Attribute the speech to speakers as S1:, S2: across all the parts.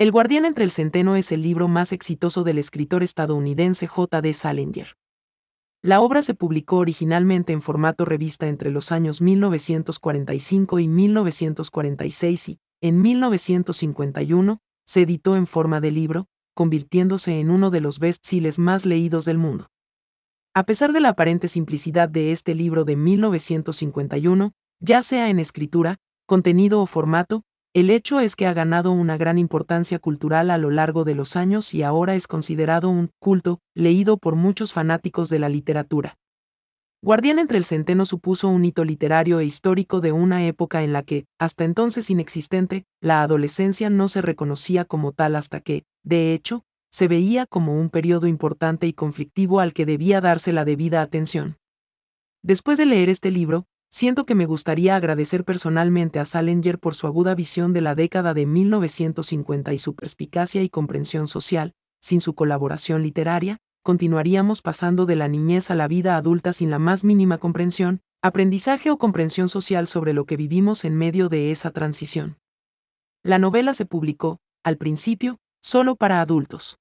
S1: El guardián entre el centeno es el libro más exitoso del escritor estadounidense J. D. Salinger. La obra se publicó originalmente en formato revista entre los años 1945 y 1946 y, en 1951, se editó en forma de libro, convirtiéndose en uno de los bestsellers más leídos del mundo. A pesar de la aparente simplicidad de este libro de 1951, ya sea en escritura, contenido o formato, el hecho es que ha ganado una gran importancia cultural a lo largo de los años y ahora es considerado un culto, leído por muchos fanáticos de la literatura. Guardián entre el centeno supuso un hito literario e histórico de una época en la que, hasta entonces inexistente, la adolescencia no se reconocía como tal hasta que, de hecho, se veía como un periodo importante y conflictivo al que debía darse la debida atención. Después de leer este libro, siento que me gustaría agradecer personalmente a Salinger por su aguda visión de la década de 1950 y su perspicacia y comprensión social. Sin su colaboración literaria, continuaríamos pasando de la niñez a la vida adulta sin la más mínima comprensión, aprendizaje o comprensión social sobre lo que vivimos en medio de esa transición. La novela se publicó, al principio, solo para adultos.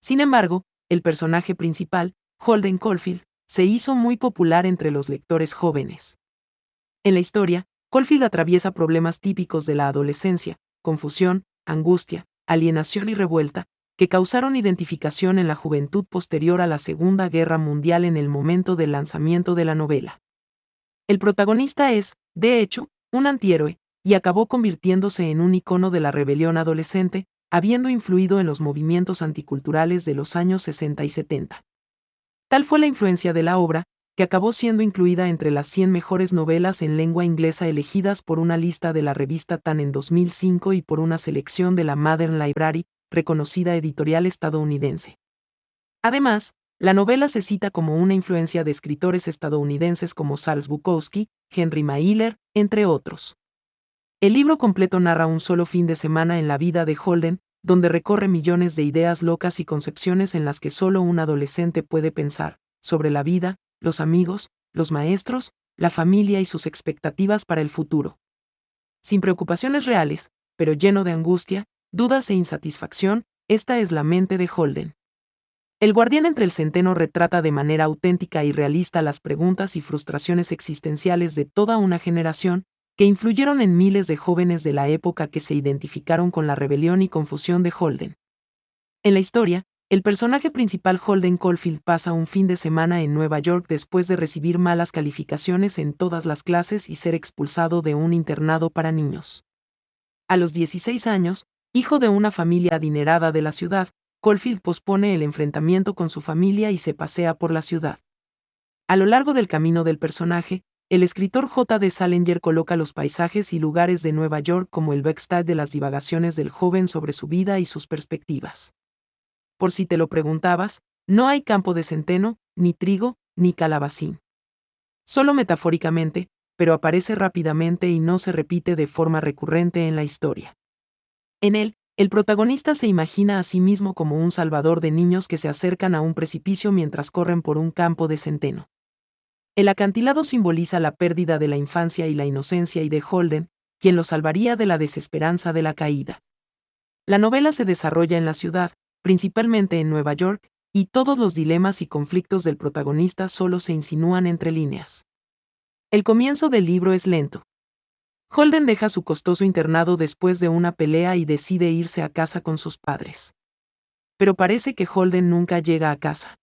S1: Sin embargo, el personaje principal, Holden Caulfield, se hizo muy popular entre los lectores jóvenes. En la historia, Caulfield atraviesa problemas típicos de la adolescencia, confusión, angustia, alienación y revuelta, que causaron identificación en la juventud posterior a la Segunda Guerra Mundial en el momento del lanzamiento de la novela. El protagonista es, de hecho, un antihéroe, y acabó convirtiéndose en un icono de la rebelión adolescente, habiendo influido en los movimientos anticulturales de los años 60 y 70. Tal fue la influencia de la obra, que acabó siendo incluida entre las 100 mejores novelas en lengua inglesa elegidas por una lista de la revista TAN en 2005 y por una selección de la Modern Library, reconocida editorial estadounidense. Además, la novela se cita como una influencia de escritores estadounidenses como Charles Bukowski, Henry Miller, entre otros. El libro completo narra un solo fin de semana en la vida de Holden, donde recorre millones de ideas locas y concepciones en las que solo un adolescente puede pensar, sobre la vida, los amigos, los maestros, la familia y sus expectativas para el futuro. Sin preocupaciones reales, pero lleno de angustia, dudas e insatisfacción, esta es la mente de Holden. El guardián entre el centeno retrata de manera auténtica y realista las preguntas y frustraciones existenciales de toda una generación, que influyeron en miles de jóvenes de la época que se identificaron con la rebelión y confusión de Holden. En la historia, el personaje principal Holden Caulfield pasa un fin de semana en Nueva York después de recibir malas calificaciones en todas las clases y ser expulsado de un internado para niños. A los 16 años, hijo de una familia adinerada de la ciudad, Caulfield pospone el enfrentamiento con su familia y se pasea por la ciudad. A lo largo del camino del personaje, el escritor J. D. Salinger coloca los paisajes y lugares de Nueva York como el backstage de las divagaciones del joven sobre su vida y sus perspectivas. Por si te lo preguntabas, no hay campo de centeno, ni trigo, ni calabacín. Solo metafóricamente, pero aparece rápidamente y no se repite de forma recurrente en la historia. En él, el protagonista se imagina a sí mismo como un salvador de niños que se acercan a un precipicio mientras corren por un campo de centeno. El acantilado simboliza la pérdida de la infancia y la inocencia y de Holden, quien lo salvaría de la desesperanza de la caída. La novela se desarrolla en la ciudad, principalmente en Nueva York, y todos los dilemas y conflictos del protagonista solo se insinúan entre líneas. El comienzo del libro es lento. Holden deja su costoso internado después de una pelea y decide irse a casa con sus padres. Pero parece que Holden nunca llega a casa.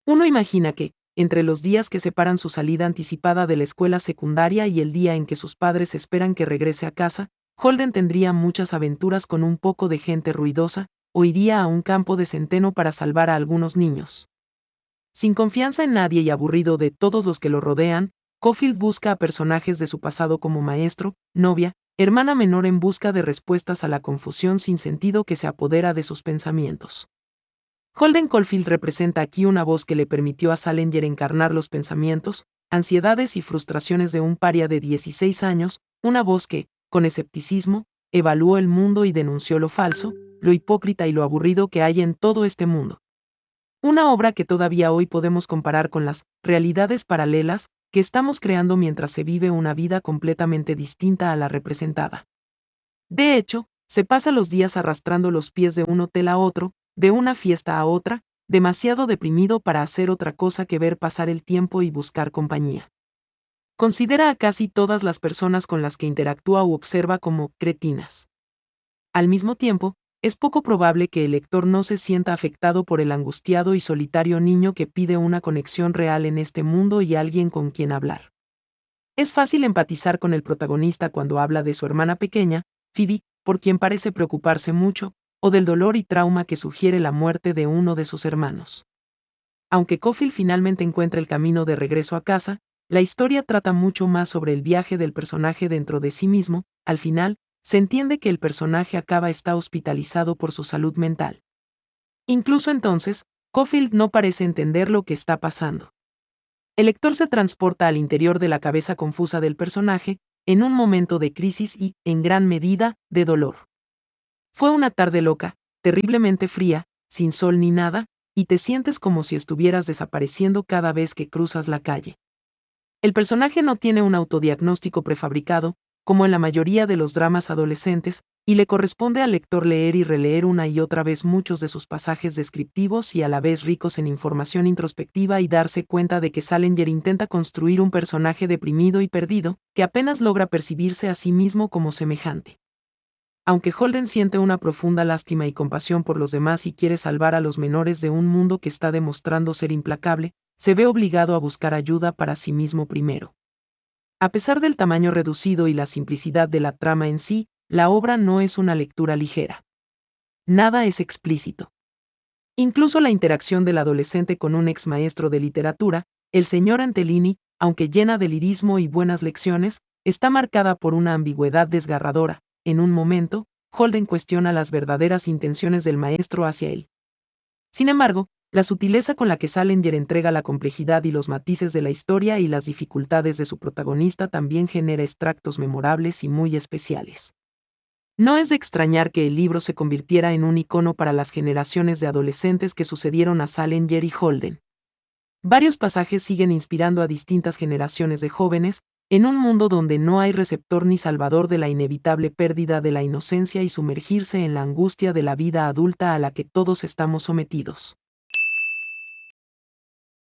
S1: Uno imagina que, entre los días que separan su salida anticipada de la escuela secundaria y el día en que sus padres esperan que regrese a casa, Holden tendría muchas aventuras con un poco de gente ruidosa, o iría a un campo de centeno para salvar a algunos niños. Sin confianza en nadie y aburrido de todos los que lo rodean, Caulfield busca a personajes de su pasado como maestro, novia, hermana menor en busca de respuestas a la confusión sin sentido que se apodera de sus pensamientos. Holden Caulfield representa aquí una voz que le permitió a Salinger encarnar los pensamientos, ansiedades y frustraciones de un paria de 16 años, una voz que, con escepticismo, evaluó el mundo y denunció lo falso, lo hipócrita y lo aburrido que hay en todo este mundo. Una obra que todavía hoy podemos comparar con las realidades paralelas que estamos creando mientras se vive una vida completamente distinta a la representada. De hecho, Se pasa los días arrastrando los pies de un hotel a otro, de una fiesta a otra, demasiado deprimido para hacer otra cosa que ver pasar el tiempo y buscar compañía. Considera a casi todas las personas con las que interactúa u observa como cretinas. Al mismo tiempo, es poco probable que el lector no se sienta afectado por el angustiado y solitario niño que pide una conexión real en este mundo y alguien con quien hablar. Es fácil empatizar con el protagonista cuando habla de su hermana pequeña, Phoebe, por quien parece preocuparse mucho, o del dolor y trauma que sugiere la muerte de uno de sus hermanos. Aunque Cofield finalmente encuentra el camino de regreso a casa, la historia trata mucho más sobre el viaje del personaje dentro de sí mismo. Al final, se entiende que el personaje está hospitalizado por su salud mental. Incluso entonces, Cofield no parece entender lo que está pasando. El lector se transporta al interior de la cabeza confusa del personaje, en un momento de crisis y, en gran medida, de dolor. Fue una tarde loca, terriblemente fría, sin sol ni nada, y te sientes como si estuvieras desapareciendo cada vez que cruzas la calle. El personaje no tiene un autodiagnóstico prefabricado, como en la mayoría de los dramas adolescentes, y le corresponde al lector leer y releer una y otra vez muchos de sus pasajes descriptivos y a la vez ricos en información introspectiva y darse cuenta de que Salinger intenta construir un personaje deprimido y perdido, que apenas logra percibirse a sí mismo como semejante. Aunque Holden siente una profunda lástima y compasión por los demás y quiere salvar a los menores de un mundo que está demostrando ser implacable, se ve obligado a buscar ayuda para sí mismo primero. A pesar del tamaño reducido y la simplicidad de la trama en sí, la obra no es una lectura ligera. Nada es explícito. Incluso la interacción del adolescente con un ex maestro de literatura, el señor Antellini, aunque llena de lirismo y buenas lecciones, está marcada por una ambigüedad desgarradora. En un momento, Holden cuestiona las verdaderas intenciones del maestro hacia él. Sin embargo, la sutileza con la que Salinger entrega la complejidad y los matices de la historia y las dificultades de su protagonista también genera extractos memorables y muy especiales. No es de extrañar que el libro se convirtiera en un icono para las generaciones de adolescentes que sucedieron a Salinger y Holden. Varios pasajes siguen inspirando a distintas generaciones de jóvenes, en un mundo donde no hay receptor ni salvador de la inevitable pérdida de la inocencia y sumergirse en la angustia de la vida adulta a la que todos estamos sometidos.